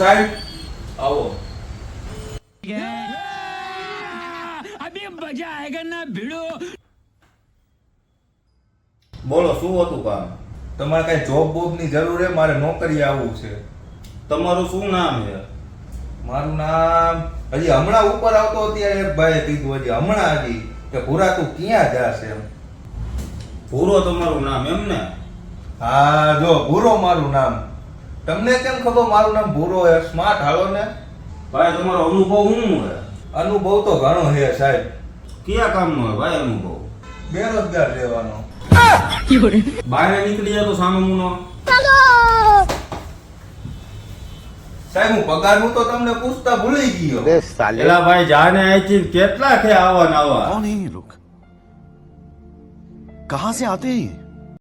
સાહેબ? આવો. अभी मजा आएगा ना भिड़ो. બોલો શું હતું કામ? તમારે કઈ જોબ બોબ ની જરૂર છે? મારે નોકરી આવવું છે. તમારું શું નામ છે? મારું નામ હજી હમણાં ઉપર આવતો ત્યારે એક ભાઈએ કીધું હજી કે ભૂરા તું ક્યાં જાશે એમ. ભૂરો તમારું નામ એમ ને? હા જો ભૂરો મારું નામ. તમને કેમ ખબર મારું નામ ભૂરો હે? સ્માર્ટ હાલો ને. ભાઈ તમારો અનુભવ શું છે? અનુભવ તો ઘણો છે સાહેબ. કયા કામનો હોય ભાઈ અનુભવ? બેરોજગાર રહેવાનો. બહાર નીકળી જાય તો સામે મુનો. સાહેબ હું પગારનું તો તમને પૂછતા ભૂલી ગયો. એલા ભાઈ જાને આઈથી કેટલા છે આવા નવા? कौन है ये लोग? कहां से आते हैं ये?